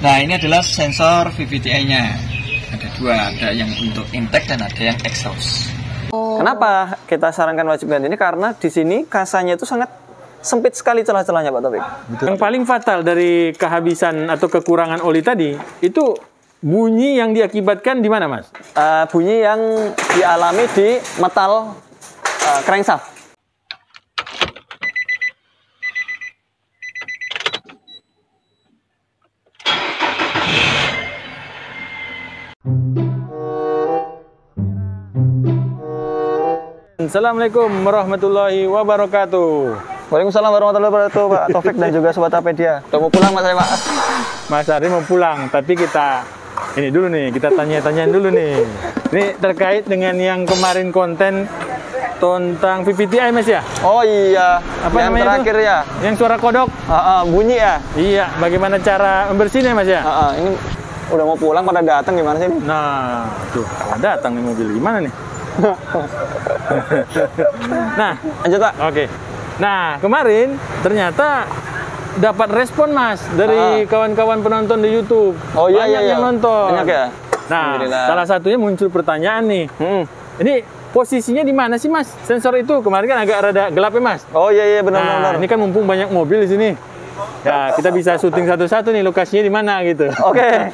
Nah, ini adalah sensor VVTi-nya. Ada dua, ada yang untuk intake dan ada yang exhaust. Kenapa kita sarankan wajib ganti ini? Karena di sini kasanya itu sangat sempit sekali celah-celahnya, Pak Taufik. Yang paling fatal dari kehabisan atau kekurangan oli tadi itu bunyi yang diakibatkan di mana, Mas? Bunyi yang dialami di metal crankshaft. Assalamualaikum warahmatullahi wabarakatuh. Waalaikumsalam warahmatullahi wabarakatuh, Pak Taufik dan juga Sobat Tapedia. Udah mau pulang, Mas, saya, Pak? Mas Ari mau pulang, tapi kita ini dulu nih, kita tanya-tanyain dulu nih. Ini terkait dengan yang kemarin konten tentang VVTi, Mas ya? Oh iya, Apa yang namanya terakhir itu? ya? Yang suara kodok? Bunyi ya? Iya, bagaimana cara membersihnya, Mas ya? Ini udah mau pulang pada datang gimana sih? Nah, tuh datang nih mobil, gimana nih? Nah, Lanjut, Pak. oke. Nah, kemarin ternyata dapat respon, Mas, dari kawan-kawan penonton di YouTube. Oh iya, Banyak iya, yang nonton. Banyak ya? Nah, Alhamdulillah. salah satunya muncul pertanyaan nih. Ini posisinya di mana sih, Mas? Sensor itu kemarin kan agak rada gelap ya, Mas? Oh iya, benar. Nah, ini kan mumpung banyak mobil di sini. Ya, kita bisa syuting satu-satu nih lokasinya di mana gitu. Oke.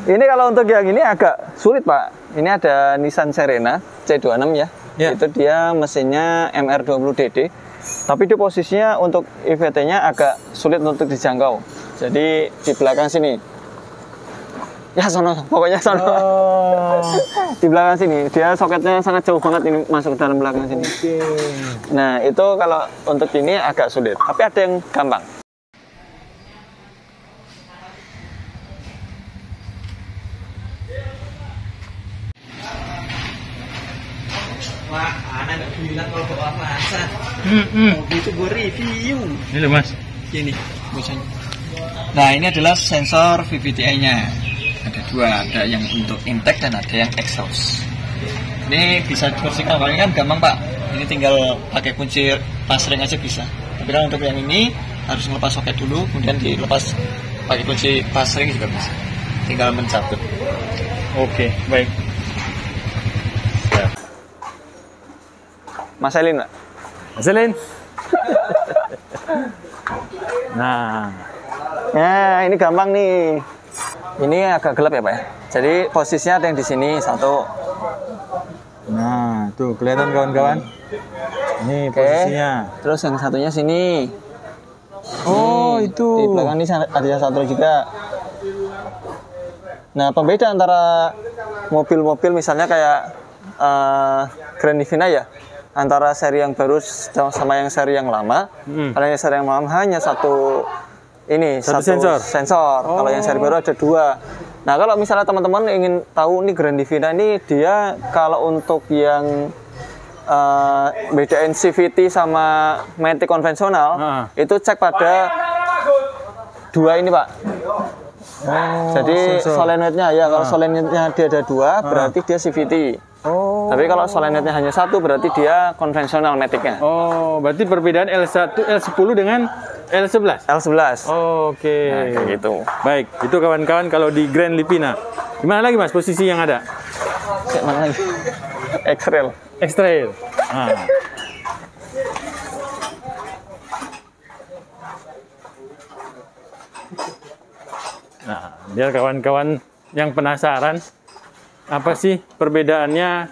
Ini kalau untuk yang ini agak sulit, Pak. Ini ada Nissan Serena C26 ya. Ya. Itu dia mesinnya MR20DD. Tapi di posisinya untuk EVT-nya agak sulit untuk dijangkau. Jadi di belakang sini. Ya sono, pokoknya sono. Oh. Di belakang sini. Dia soketnya sangat jauh banget ini masuk ke dalam belakang sini. Oke. Nah, itu kalau untuk ini agak sulit. Tapi ada yang gampang. Wah, anak bilang kalau bawa masa. Mobil itu gue review. Ini loh, Mas. Ini, misalnya. Nah, ini adalah sensor VVTi-nya. Ada dua, ada yang untuk intake dan ada yang exhaust. Ini bisa dibersihkan, kalau ini kan gampang, Pak. Ini tinggal pakai kunci pasring aja bisa. Tapi kalau untuk yang ini harus ngelepas soket dulu, kemudian dilepas pakai kunci pasring juga bisa. Tinggal mencabut. Oke, baik. Mas Elin, Pak. Selin. Nah, Ini gampang nih. Ini agak gelap ya, Pak ya. Jadi posisinya ada yang di sini satu. nah, tuh kelihatan kawan-kawan. Ini Oke. posisinya. Terus yang satunya sini. Oh, Nih, itu. Di belakang ini ada yang satu juga. Nah, pembeda antara mobil-mobil misalnya kayak Grand Livina ya, antara seri yang baru sama yang seri yang lama. Kalau yang seri yang lama hanya satu Satu sensor. Kalau yang seri baru ada dua. Nah, kalau misalnya teman-teman ingin tahu nih Grand Livina ini dia kalau untuk yang bedain CVT sama Matic konvensional itu cek pada dua ini, Pak. Jadi sensor. solenoidnya ya, kalau solenoidnya dia ada dua berarti dia CVT. Tapi kalau solenoidnya hanya satu berarti dia konvensional Matic-nya. Oh, berarti perbedaan L1, L10 dengan L11. L11. Oke. Nah, kayak gitu. Baik, itu kawan-kawan kalau di Grand Livina. Gimana lagi, Mas, posisi yang ada? Cek mana lagi? X-Rail. X-Trail. Nah. Nah, biar kawan-kawan yang penasaran apa sih perbedaannya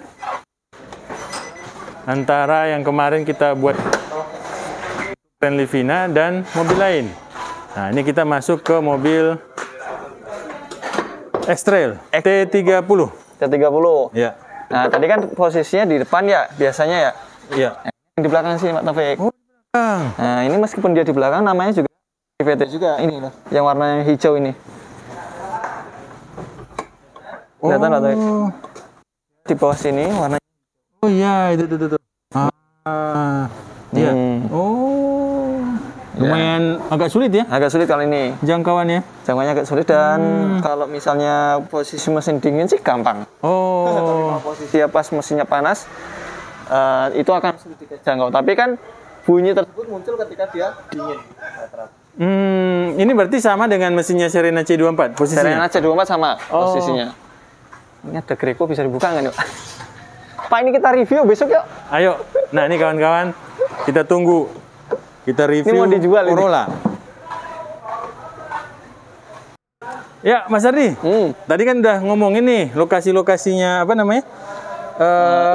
antara yang kemarin kita buat Grand Livina dan mobil lain. Nah, ini kita masuk ke mobil X-Trail T30. T30. Ya. Nah, tadi kan posisinya di depan ya, biasanya ya. Iya. Di belakang sini, Pak Taufik. Nah, ini meskipun dia di belakang namanya juga VVT juga. Ini loh, yang warnanya hijau ini. Kelihatan Pak Taufik? Di bawah sini warnanya. Oh iya, itu. Iya. Oh. Lumayan agak sulit ya Agak sulit kali ini. jangkauannya. Jangkauannya agak sulit dan kalau misalnya posisi mesin dingin sih gampang. Oh. Kalau posisi pas mesinnya panas itu akan sulit dijangkau. Tapi kan bunyi tersebut muncul ketika dia dingin. Ini berarti sama dengan mesinnya Serena C24 posisinya? Serena C24 sama posisinya. Ini ada Greco, bisa dibuka nggak nih, Pak? Pak, ini kita review besok yuk. Ayo. Nah, ini kawan-kawan, kita tunggu. Kita review Ini mau dijual Corolla. Ya, Mas Ardi. Tadi kan udah ngomongin nih lokasi-lokasinya apa namanya?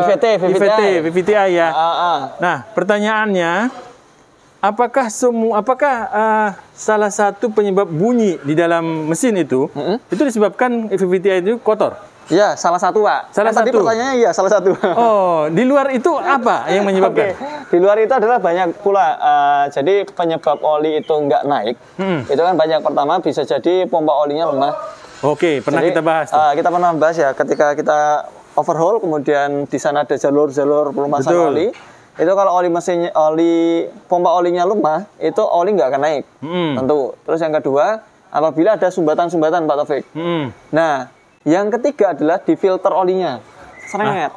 VVTi ya. Nah, pertanyaannya, apakah salah satu penyebab bunyi di dalam mesin itu disebabkan VVTi itu kotor? Iya, salah satu, Pak. Salah satu. Tadi pertanyaannya iya, salah satu. Oh, di luar itu apa yang menyebabkan? Di luar itu adalah banyak pula. Jadi penyebab oli itu nggak naik, itu kan banyak. Pertama bisa jadi pompa olinya lemah. Oke, pernah kita bahas tuh. Kita pernah bahas ya, ketika kita overhaul, kemudian di sana ada jalur-jalur pelumasan oli. Itu kalau pompa olinya lemah, itu oli nggak akan naik, tentu. Terus yang kedua, apabila ada sumbatan-sumbatan, Pak Taufik. Nah, yang ketiga adalah di filter olinya. Seret.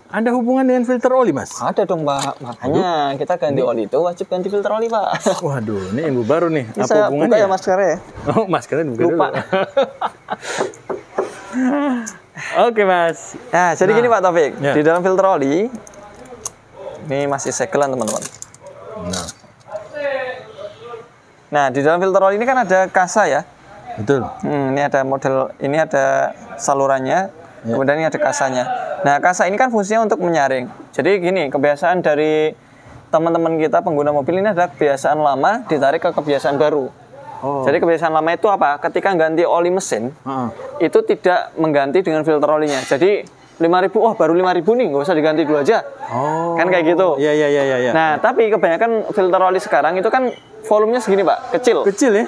Ada hubungan dengan filter oli, Mas? Ada dong, Pak. Makanya kita ganti oli itu wajib ganti filter oli, Pak. Waduh, ini ilmu baru nih. Ini apa hubungannya? Buka ya maskernya ya. Oh, maskernya buka Lupa. dulu. Oke, Mas. Nah, jadi gini Pak Taufik, Ya. di dalam filter oli ini masih segelan teman-teman. Nah, di dalam filter oli ini kan ada kasa ya. Betul. Ini ada model, ini ada salurannya, kemudian ini ada kasanya. Nah, kasa ini kan fungsinya untuk menyaring. Jadi gini, kebiasaan dari teman-teman kita pengguna mobil ini adalah kebiasaan lama ditarik ke kebiasaan baru. Jadi kebiasaan lama itu apa? Ketika ganti oli mesin, itu tidak mengganti dengan filter olinya. Jadi 5.000, baru 5.000 nih, nggak usah diganti dulu aja. Kan kayak gitu. Iya. Nah, tapi kebanyakan filter oli sekarang itu kan volumenya segini, Pak, kecil. Kecil ya?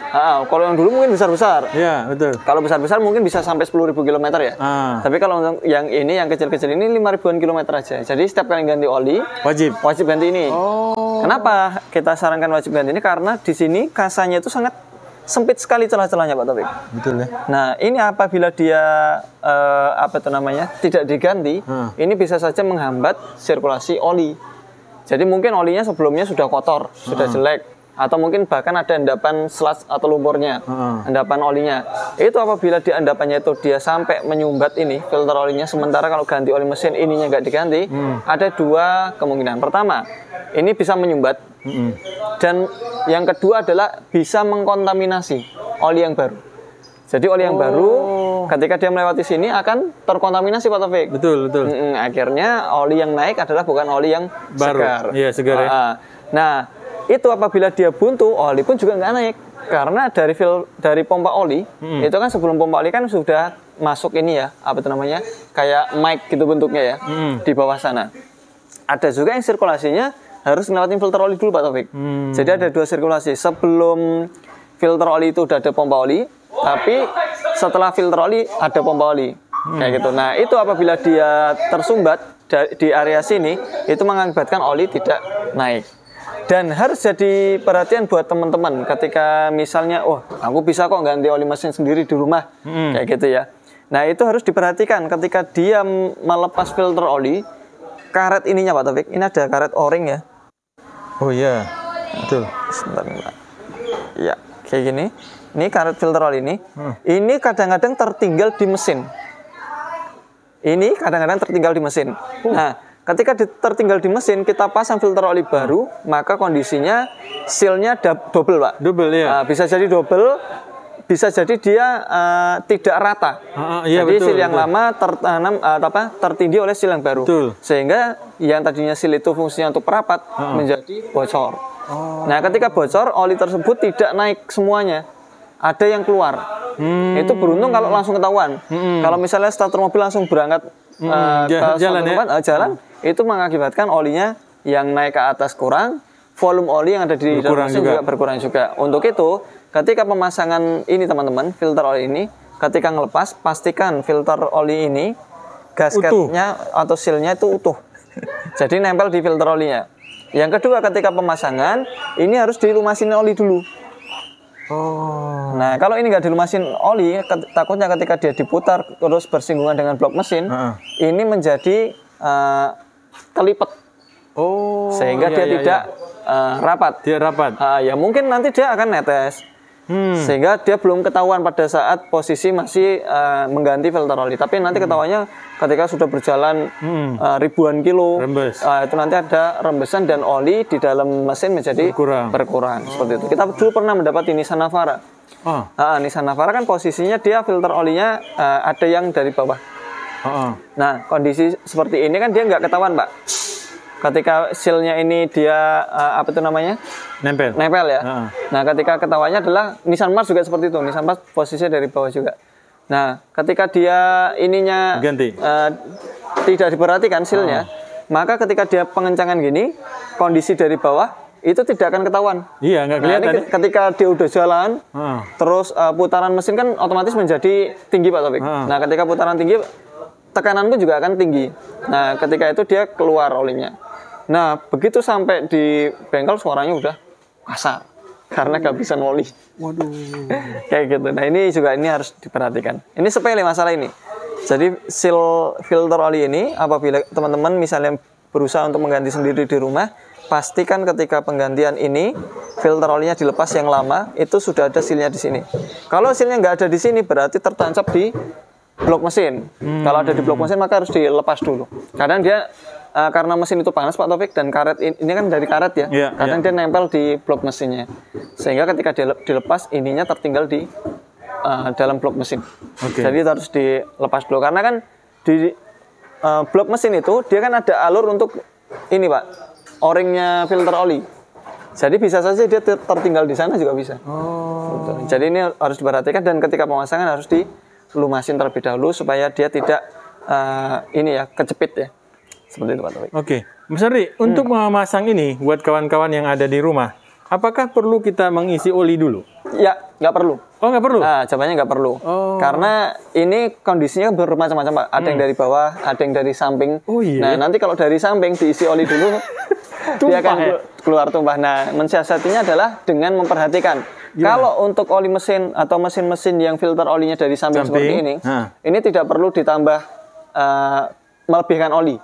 Kalau yang dulu mungkin besar-besar. Iya, betul. Kalau besar-besar mungkin bisa sampai 10.000 km ya. Tapi kalau untuk yang ini, yang kecil-kecil ini 5.000-an kilometer aja. Jadi setiap kali ganti oli, wajib ganti ini. Kenapa kita sarankan wajib ganti ini? Karena di sini kasanya itu sangat sempit sekali celah-celahnya, Pak Taufik. Betul ya. Nah, ini apabila dia tidak diganti, ini bisa saja menghambat sirkulasi oli. Jadi mungkin olinya sebelumnya sudah kotor, sudah jelek, atau mungkin bahkan ada endapan sludge atau lumpurnya, endapan olinya. Itu apabila di endapannya itu dia sampai menyumbat ini filter olinya, sementara kalau ganti oli mesin ininya nggak diganti, ada dua kemungkinan. Pertama, ini bisa menyumbat, dan yang kedua adalah bisa mengkontaminasi oli yang baru. Jadi oli yang baru ketika dia melewati sini akan terkontaminasi, Pak Taufik. Betul. Akhirnya oli yang naik adalah bukan oli yang baru. segar. Iya, segar ya. Nah, itu apabila dia buntu, oli pun juga nggak naik. Karena dari pompa oli, itu kan sebelum pompa oli kan sudah masuk ini ya, kayak mic gitu bentuknya ya, di bawah sana. Ada juga yang sirkulasinya harus ngelewatin filter oli dulu, Pak Taufik. Jadi ada dua sirkulasi. Sebelum filter oli itu udah ada pompa oli, tapi setelah filter oli ada pompa oli. Kayak gitu. Nah, itu apabila dia tersumbat di area sini, itu mengakibatkan oli tidak naik. Dan harus jadi perhatian buat teman-teman ketika misalnya, aku bisa kok ganti oli mesin sendiri di rumah, kayak gitu ya. Nah, itu harus diperhatikan ketika dia melepas filter oli, karet ininya, Pak Taufik, ini ada karet O-ring ya. Oh iya, betul. Sebentar nih, Pak. Ya, kayak gini. Ini karet filter oli ini. Ini kadang-kadang tertinggal di mesin. Nah, ketika tertinggal di mesin, kita pasang filter oli baru, maka kondisinya sealnya double, Pak. Double ya. Bisa jadi double, bisa jadi dia tidak rata. Iya, jadi betul, seal yang lama tertindih oleh seal yang baru. Betul. Sehingga yang tadinya seal itu fungsinya untuk perapat menjadi bocor. Nah, ketika bocor, oli tersebut tidak naik semuanya. Ada yang keluar. Itu beruntung kalau langsung ketahuan. Kalau misalnya starter mobil langsung berangkat jalan, itu mengakibatkan olinya yang naik ke atas kurang, volume oli yang ada di dalam mesin juga berkurang juga. Untuk itu, ketika pemasangan ini teman-teman, filter oli ini, ketika ngelepas, pastikan filter oli ini, gasketnya atau sealnya itu utuh. Jadi nempel di filter olinya. Yang kedua, ketika pemasangan, ini harus dilumasin oli dulu. Nah, kalau ini nggak dilumasin oli, takutnya ketika dia diputar terus bersinggungan dengan blok mesin, ini menjadi kelipet. Sehingga dia tidak rapat. Tidak rapat. Ya mungkin nanti dia akan netes. Sehingga dia belum ketahuan pada saat posisi masih mengganti filter oli. Tapi nanti ketahuannya ketika sudah berjalan ribuan kilo, itu nanti ada rembesan dan oli di dalam mesin menjadi berkurang. Seperti itu. Kita dulu pernah mendapat di Nissan Navara. Nissan Navara kan posisinya dia filter olinya ada yang dari bawah. Nah, kondisi seperti ini kan dia nggak ketahuan, Pak. Ketika sealnya ini dia apa itu namanya? Nempel ya. Nah, ketika ketahuannya adalah Nissan Mars juga seperti itu. Nissan Mars posisinya dari bawah juga. Nah, ketika dia ininya tidak diperhatikan sealnya, maka ketika dia pengencangan gini, kondisi dari bawah itu tidak akan ketahuan. Iya, nggak kelihatan. Nah, ketika dia udah jalan, terus putaran mesin kan otomatis menjadi tinggi, Pak Taufik. Nah, ketika putaran tinggi, tekanan pun juga akan tinggi. Nah, ketika itu dia keluar olinya. Nah, begitu sampai di bengkel suaranya udah kasar karena kehabisan oli. Waduh. Kayak gitu. Nah, ini harus diperhatikan. Ini sepele masalah ini. Jadi seal filter oli ini apabila teman-teman misalnya berusaha untuk mengganti sendiri di rumah, pastikan ketika penggantian ini filter olinya dilepas yang lama, itu sudah ada sealnya di sini. Kalau sealnya nggak ada di sini berarti tertancap di blok mesin. Kalau ada di blok mesin maka harus dilepas dulu. Kadang dia karena mesin itu panas, Pak Taufik, dan karet ini kan dari karet ya. Kadang dia nempel di blok mesinnya. Sehingga ketika dilepas ininya tertinggal di dalam blok mesin. Jadi harus dilepas dulu karena kan di blok mesin itu dia kan ada alur untuk ini, Pak. O-ringnya filter oli. Jadi bisa saja dia tertinggal di sana juga bisa. Jadi ini harus diperhatikan dan ketika pemasangan harus dilumasin terlebih dahulu supaya dia tidak kejepit ya. Seperti itu, Pak Taufik. Mas Ardi, untuk memasang ini buat kawan-kawan yang ada di rumah, apakah perlu kita mengisi oli dulu? Ya, nggak perlu. Oh, nggak perlu? Nah, jawabannya nggak perlu. Karena ini kondisinya bermacam-macam, Pak. Ada yang dari bawah, ada yang dari samping. Nah, nanti kalau dari samping diisi oli dulu, dia akan keluar tumpah. Nah, mensiasatinya adalah dengan memperhatikan. Kalau untuk oli mesin atau mesin-mesin yang filter olinya dari samping seperti ini tidak perlu ditambah melebihkan oli.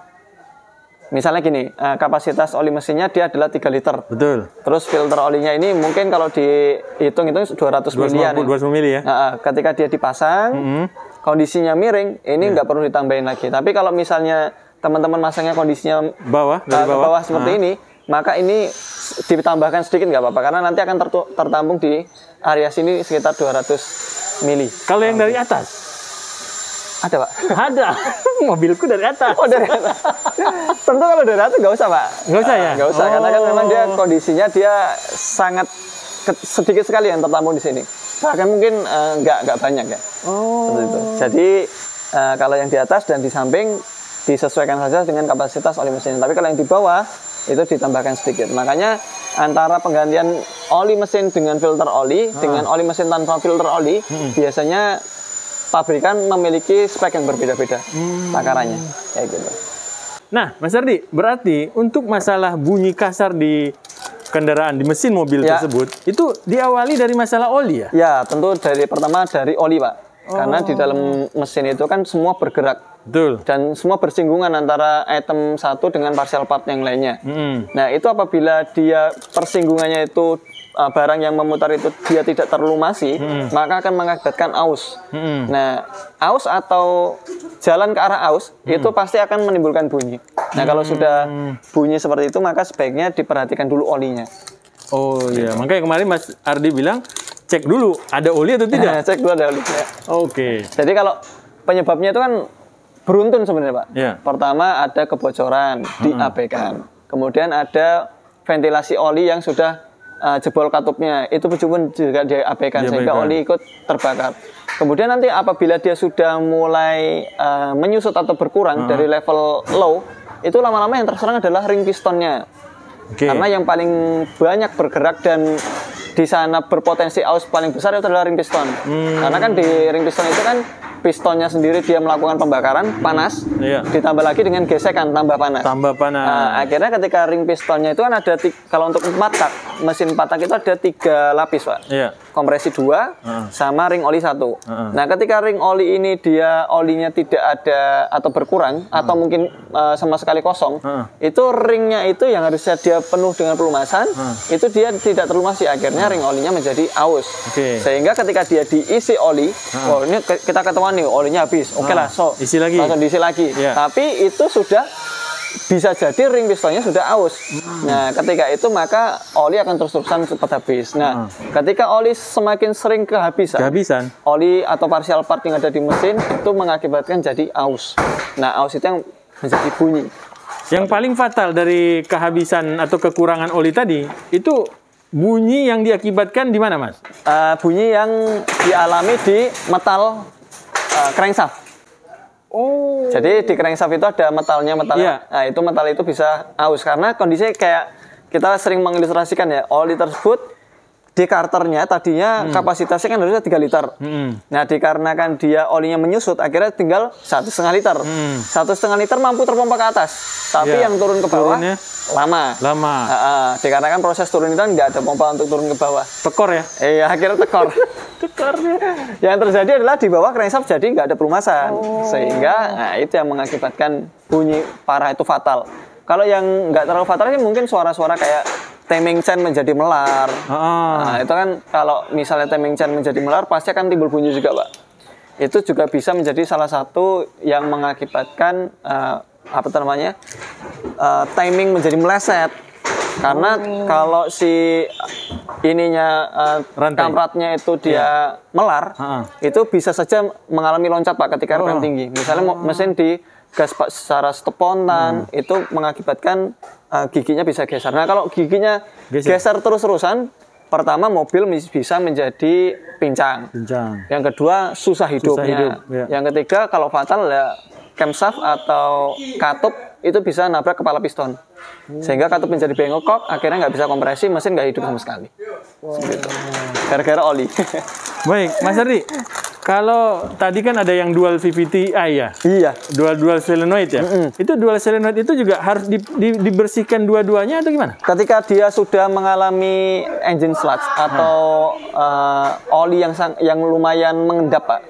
Misalnya gini, kapasitas oli mesinnya dia adalah 3 liter. Betul. Terus filter olinya ini mungkin kalau dihitung itu 200 milian. 200 mili ya. Ketika dia dipasang, kondisinya miring, ini nggak perlu ditambahin lagi. Tapi kalau misalnya teman-teman masangnya kondisinya dari bawah seperti ini, maka ini ditambahkan sedikit nggak apa-apa. Karena nanti akan tertampung di area sini sekitar 200 mili. Kalau yang dari atas? Ada, Pak. Ada. Mobilku dari atas. Oh, dari atas. Tentu kalau dari atas nggak usah, Pak. Nggak usah ya? Nggak usah, karena kan memang dia kondisinya dia sangat sedikit sekali yang tertampung di sini. Bahkan mungkin nggak banyak ya. Seperti itu. Jadi kalau yang di atas dan di samping disesuaikan saja dengan kapasitas oli mesin. Tapi kalau yang di bawah itu ditambahkan sedikit. Makanya antara penggantian oli mesin dengan filter oli dengan oli mesin tanpa filter oli biasanya pabrikan memiliki spek yang berbeda-beda takarannya, kayak gitu. Nah, Mas Ardi, berarti untuk masalah bunyi kasar di kendaraan, di mesin mobil tersebut, itu diawali dari masalah oli ya? Ya, tentu pertama dari oli, Pak. Karena di dalam mesin itu kan semua bergerak. Betul. Dan semua bersinggungan antara item satu dengan partial part yang lainnya. Nah, itu apabila dia persinggungannya itu barang yang memutar itu dia tidak terlumasi, maka akan mengakibatkan aus. Nah, aus atau jalan ke arah aus itu pasti akan menimbulkan bunyi. Nah, kalau sudah bunyi seperti itu, maka sebaiknya diperhatikan dulu olinya. Oh iya, makanya kemarin Mas Ardi bilang cek dulu ada oli atau tidak. Cek dulu ada oli. Jadi kalau penyebabnya itu kan beruntun sebenarnya, Pak. Pertama ada kebocoran, diabaikan. Kemudian ada ventilasi oli yang sudah jebol katupnya, itu pun juga diabaikan sehingga oli ikut terbakar. Kemudian nanti apabila dia sudah mulai menyusut atau berkurang dari level low, itu lama-lama yang terserang adalah ring pistonnya. Karena yang paling banyak bergerak dan di sana berpotensi aus paling besar itu adalah ring piston. Karena kan di ring piston itu kan pistonnya sendiri dia melakukan pembakaran panas, ditambah lagi dengan gesekan tambah panas. Akhirnya ketika ring pistonnya itu kan ada kalau untuk 4 tak, mesin 4 tak itu ada 3 lapis, Pak. kompresi 2 sama ring oli 1. Nah, ketika ring oli ini dia olinya tidak ada atau berkurang atau mungkin sama sekali kosong, itu ringnya itu yang harusnya dia penuh dengan pelumasan, itu dia tidak terlumasi, akhirnya ring olinya menjadi aus. Sehingga ketika dia diisi oli, oh ini kita ketahuan nih olinya habis. Oke lah, so isi lagi. langsung diisi lagi. Tapi itu sudah bisa jadi ring pistonnya sudah aus. Nah, ketika itu maka oli akan terus-terusan cepat habis. Nah, ketika oli semakin sering kehabisan, oli atau partial part yang ada di mesin itu mengakibatkan jadi aus. Nah, aus itu yang menjadi bunyi. Yang paling fatal dari kehabisan atau kekurangan oli tadi itu bunyi yang diakibatkan di mana, Mas? Bunyi yang dialami di metal crankshaft. Oh. Jadi di crankshaft itu ada metalnya. Nah, itu metal itu bisa aus karena kondisinya kayak kita sering mengilustrasikan ya, oli tersebut di karternya tadinya kapasitasnya kan harusnya 3 liter. Nah, dikarenakan dia olinya menyusut, akhirnya tinggal 1,5 liter. 1,5 liter mampu terpompa ke atas, tapi yang turun ke bawah lama. Dikarenakan proses turun itu nggak ada pompa untuk turun ke bawah. Tekor ya? Iya, akhirnya tekor. Tekornya. Yang terjadi adalah di bawah crankshaft jadi nggak ada pelumasan, sehingga nah, itu yang mengakibatkan bunyi parah itu fatal. Kalau yang nggak terlalu fatal sih mungkin suara-suara kayak timing chain menjadi melar. Nah, itu kan kalau misalnya timing chain menjadi melar pasti akan timbul bunyi juga, Pak. Itu juga bisa menjadi salah satu yang mengakibatkan timing menjadi meleset. Karena kalau si ininya kampratnya itu dia melar, itu bisa saja mengalami loncat, Pak, ketika RPM tinggi. Misalnya mesin di gas secara spontan itu mengakibatkan giginya bisa geser. Nah, kalau giginya geser terus-terusan, pertama mobil bisa menjadi pincang. Yang kedua susah hidupnya. Yang ketiga kalau fatal ya camshaft atau katup itu bisa nabrak kepala piston. Sehingga katup menjadi bengkok, akhirnya nggak bisa kompresi, mesin nggak hidup sama sekali. Gara-gara oli. Baik, Mas Ardi. Kalau tadi kan ada yang dual VVT-i ya? Iya. Dual solenoid ya? Itu dual solenoid itu juga harus dibersihkan dua-duanya atau gimana? Ketika dia sudah mengalami engine sludge atau oli yang lumayan mengendap, Pak,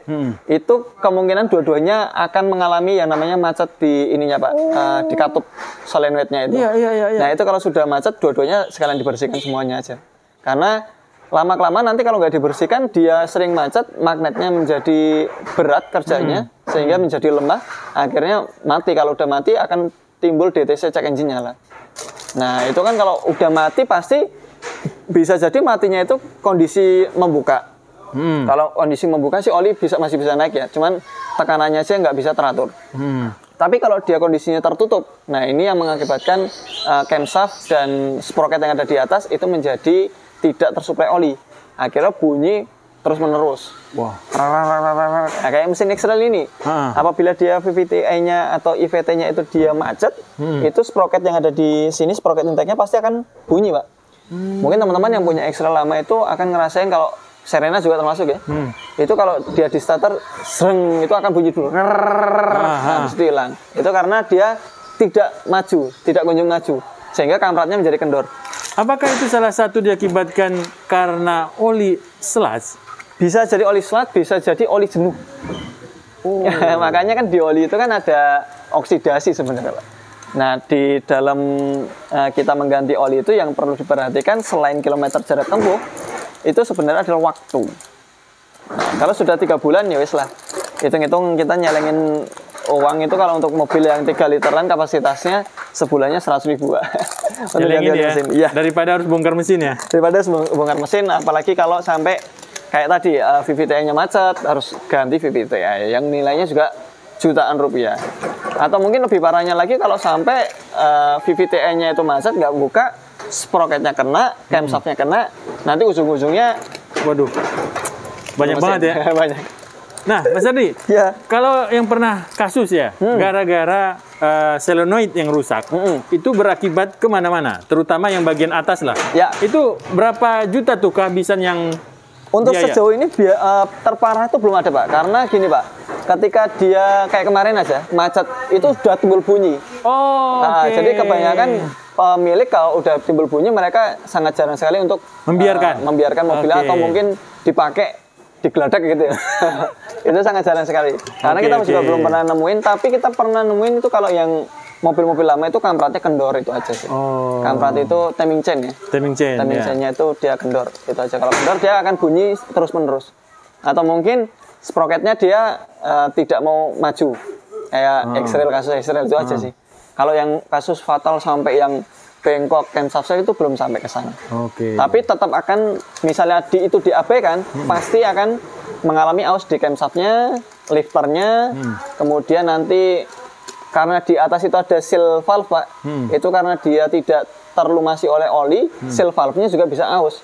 itu kemungkinan dua-duanya akan mengalami yang namanya macet di ininya, Pak, di katup solenoidnya itu. Iya. Nah, itu kalau sudah macet, dua-duanya sekalian dibersihkan semuanya aja. Karena lama-kelamaan nanti kalau nggak dibersihkan, dia sering macet, magnetnya menjadi berat kerjanya, sehingga menjadi lemah, akhirnya mati. Kalau udah mati akan timbul DTC check engine nyala. Nah, itu kan kalau udah mati pasti bisa jadi matinya itu kondisi membuka. Kalau kondisi membuka sih oli masih bisa naik ya, cuman tekanannya aja nggak bisa teratur. Tapi kalau dia kondisinya tertutup, nah ini yang mengakibatkan camshaft dan sprocket yang ada di atas itu menjadi tidak tersuplai oli, akhirnya bunyi terus menerus. Nah, kayak mesin X-Trail ini, apabila dia VVT-nya atau IVT-nya itu dia macet, itu sprocket yang ada di sini, sprocket intake-nya pasti akan bunyi, Pak. Mungkin teman-teman yang punya X-Trail lama itu akan ngerasain kalau Serena juga termasuk ya. Itu kalau dia di starter, sreng, itu akan bunyi dulu. Habis itu hilang. Itu karena dia tidak maju, tidak kunjung maju, sehingga kampratnya menjadi kendor. Apakah itu salah satu diakibatkan karena oli sludge? Bisa jadi oli sludge, bisa jadi oli jenuh. Makanya kan di oli itu kan ada oksidasi sebenarnya, Pak. Nah, di dalam kita mengganti oli itu yang perlu diperhatikan selain kilometer jarak tempuh, itu sebenarnya adalah waktu. Nah, kalau sudah 3 bulan ya wis lah. Hitung-hitung kita nyelengin uang itu kalau untuk mobil yang 3 literan kapasitasnya sebulannya 100.000. Nyelengin ya, mesin. Ya, daripada harus bongkar mesin ya. Daripada harus bongkar mesin, apalagi kalau sampai kayak tadi VVT-nya macet, harus ganti VVT yang nilainya juga jutaan rupiah. Atau mungkin lebih parahnya lagi kalau sampai VVT-nya itu macet, nggak buka, sprocketnya kena, camshaftnya kena, nanti ujung-ujungnya, waduh, banyak banget ya. Banyak. Nah, Mas Ardi, kalau yang pernah kasus ya, gara-gara solenoid yang rusak, itu berakibat kemana-mana, terutama yang bagian atas lah. Ya. Itu berapa juta tuh kehabisan yang untuk biaya? Sejauh ini terparah itu belum ada, Pak. Karena gini, Pak, ketika dia kayak kemarin aja macet, itu sudah timbul bunyi. Nah, jadi kebanyakan pemilik kalau udah timbul bunyi mereka sangat jarang sekali untuk membiarkan mobilnya atau mungkin dipakai digeladak gitu ya. Itu sangat jarang sekali. Karena kita juga belum pernah nemuin, tapi kita pernah nemuin itu kalau yang mobil-mobil lama itu kampratnya kendor itu aja sih. Kamprat itu timing chain ya. Timing chainnya itu dia kendor itu aja. Kalau kendor dia akan bunyi terus-menerus. Atau mungkin sprocketnya dia tidak mau maju. Kayak X-Rail, kasus X-Rail itu aja sih. Kalau yang kasus fatal sampai yang bengkok camshaft itu belum sampai ke sana. Tapi tetap akan misalnya itu diabaikan, pasti akan mengalami aus di camshaftnya, lifternya, kemudian nanti karena di atas itu ada seal valve Pak, itu karena dia tidak terlumasi oleh oli, seal valve-nya juga bisa aus.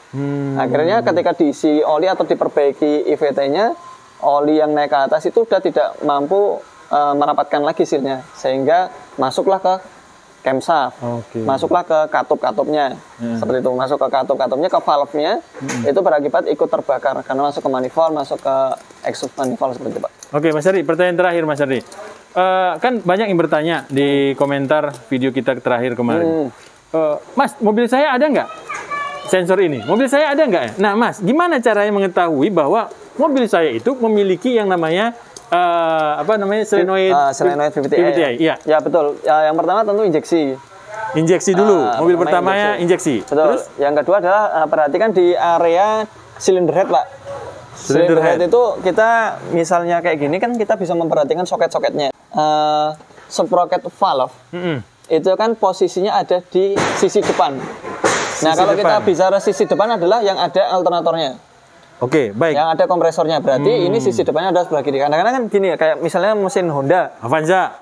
Akhirnya ketika diisi oli atau diperbaiki IVT-nya, oli yang naik ke atas itu sudah tidak mampu merapatkan lagi seal-nya, sehingga masuklah ke camshaft, masuklah ke katup-katupnya, seperti itu, masuk ke katup-katupnya, ke valve-nya, itu berakibat ikut terbakar karena masuk ke manifold, masuk ke exhaust manifold seperti itu Pak. Oke Mas Ardi, pertanyaan terakhir Mas Ardi. Kan banyak yang bertanya di komentar video kita terakhir kemarin. Mas, mobil saya ada nggak sensor ini? Mobil saya ada nggak ya? Nah Mas, gimana caranya mengetahui bahwa mobil saya itu memiliki yang namanya solenoid VVT-i? Iya. Ya betul. Yang pertama tentu injeksi. Injeksi dulu. Mobil pertamanya injeksi. Betul. Terus yang kedua adalah perhatikan di area cylinder head, Pak. Cylinder head itu kita misalnya kayak gini kan kita bisa memperhatikan soket-soketnya. Sprocket valve itu kan posisinya ada di sisi depan. Nah, kalau kita bicara sisi depan adalah yang ada alternatornya. Oke, baik. Yang ada kompresornya, berarti ini sisi depannya ada sebelah kiri. Kadang-kadang kan gini ya, kayak misalnya mesin Honda Avanza.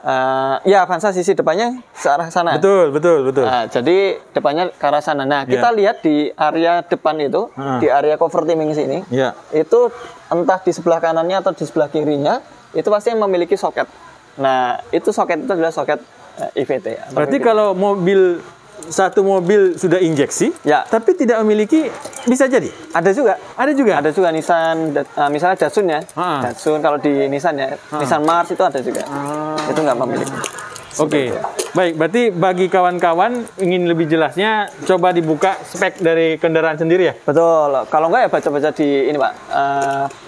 Ya Avanza sisi depannya ke arah sana. Betul. Nah, jadi depannya ke arah sana. Nah, kita lihat di area depan itu, di area cover timing sini, itu entah di sebelah kanannya atau di sebelah kirinya, itu pasti yang memiliki soket. Nah, itu soket itu adalah soket IVT. Berarti kalau satu mobil sudah injeksi, tapi tidak memiliki, bisa jadi? Ada juga Nissan, misalnya Datsun ya. Datsun kalau di Nissan ya, Nissan Mars itu ada juga. Itu nggak memiliki. Oke, baik. Berarti bagi kawan-kawan ingin lebih jelasnya, coba dibuka spek dari kendaraan sendiri ya? Betul. Kalau nggak ya baca-baca di ini Pak,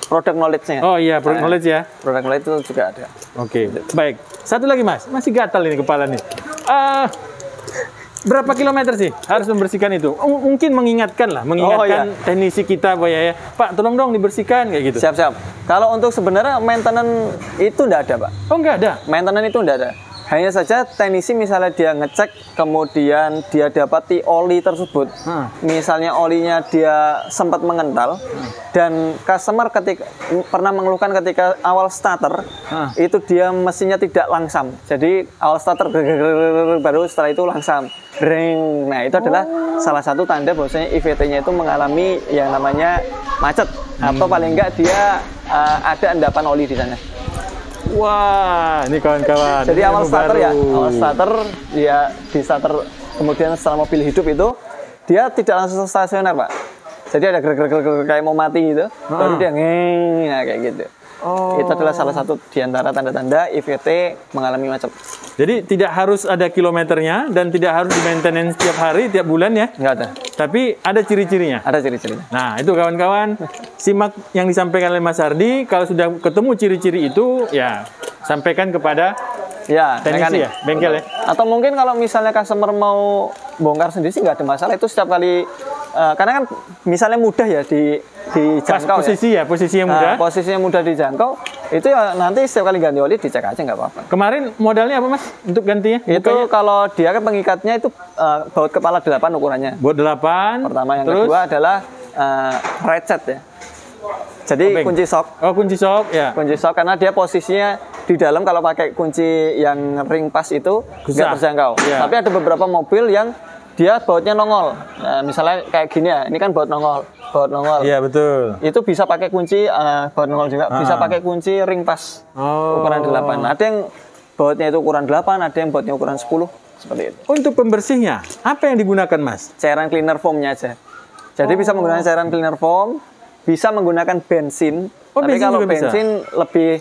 product knowledge-nya. Oh iya, product knowledge ya? Product knowledge itu juga ada. Oke, baik. Satu lagi Mas, masih gatal ini kepala nih. Berapa kilometer sih harus membersihkan itu? Mungkin mengingatkan teknisi kita bahwa ya, Pak tolong dong dibersihkan kayak gitu. Siap. Kalau untuk sebenarnya maintenance itu enggak ada Pak. Oh enggak ada? Maintenance itu enggak ada. Hanya saja teknisi misalnya dia ngecek, kemudian dia dapati oli tersebut, misalnya olinya dia sempat mengental, dan customer pernah mengeluhkan ketika awal starter, itu dia mesinnya tidak langsam. Jadi awal starter baru setelah itu langsam. Nah itu adalah salah satu tanda bahwasanya IVT-nya itu mengalami yang namanya macet, atau paling enggak dia ada endapan oli di sana. Wah, ini kawan-kawan. Jadi awal starter dia di starter, kemudian setelah mobil hidup itu dia tidak langsung stasioner Pak. Jadi ada gerak-gerak kayak mau mati gitu, baru dia kayak gitu. Itu adalah salah satu di antara tanda-tanda IVT mengalami macet. Jadi tidak harus ada kilometernya dan tidak harus di maintenance tiap hari, tiap bulan ya? Nggak ada. Tapi ada ciri-cirinya? Ada ciri-cirinya. Nah itu kawan-kawan, simak yang disampaikan oleh Mas Ardi. Kalau sudah ketemu ciri-ciri itu, ya sampaikan kepada teknisi ya, bengkel ya. Atau mungkin kalau misalnya customer mau bongkar sendiri sih nggak ada masalah. Itu setiap kali, karena kan misalnya mudah ya dijangkau. Posisi yang mudah. Posisinya mudah dijangkau, itu ya nanti setiap kali ganti oli dicek aja nggak apa-apa. Kemarin modalnya apa Mas untuk gantinya? Itu kalau dia kan pengikatnya itu baut kepala 8 ukurannya. Baut 8. Pertama, yang kedua adalah ratchet ya. Jadi kunci shock. Oh, kunci shock ya. Kunci shock karena dia posisinya di dalam, kalau pakai kunci yang ring pas itu nggak terjangkau. Tapi ada beberapa mobil yang dia bautnya nongol. Nah, misalnya kayak gini ya, ini kan baut nongol. Iya betul. Itu bisa pakai kunci baut nongol juga. Bisa pakai kunci ring pas ukuran 8. Ada yang bautnya itu ukuran 8, ada yang bautnya ukuran 10 seperti itu. Untuk pembersihnya, apa yang digunakan Mas? Cairan cleaner foamnya aja. Jadi bisa menggunakan cairan cleaner foam, bisa menggunakan bensin. Tapi kalau bensin lebih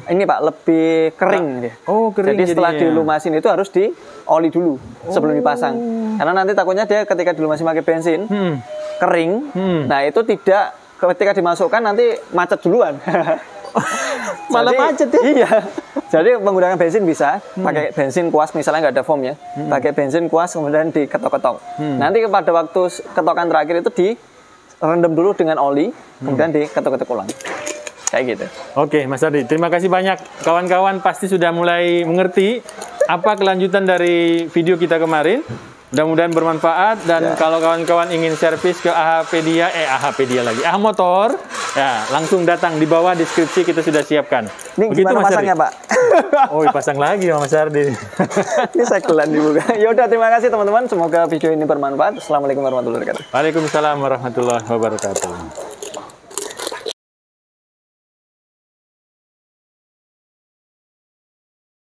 ini Pak, lebih kering dia. Kering. Jadi setelah dilumasin itu harus di oli dulu sebelum dipasang. Karena nanti takutnya dia ketika dulu masih pakai bensin, kering. Nah, itu tidak ketika dimasukkan nanti macet duluan. Malah macet ya? Iya. Jadi menggunakan bensin bisa, pakai bensin kuas misalnya nggak ada foam ya. Pakai bensin kuas kemudian diketok-ketok. Nanti pada waktu ketokan terakhir itu direndam dulu dengan oli, kemudian diketok-ketok ulang. Kayak gitu. Oke, Mas Ardi, terima kasih banyak. Kawan-kawan pasti sudah mulai mengerti apa kelanjutan dari video kita kemarin. Mudah-mudahan bermanfaat, dan kalau kawan-kawan ingin servis ke AHpedia AH Motor, ya langsung datang di bawah deskripsi kita sudah siapkan. Ini begitu gimana Mas pasangnya, Ardi? Pak? Oh, pasang lagi Mas Ardi. Ini segelan dibuka. Ya udah, terima kasih teman-teman. Semoga video ini bermanfaat. Assalamualaikum warahmatullahi wabarakatuh. Waalaikumsalam warahmatullahi wabarakatuh.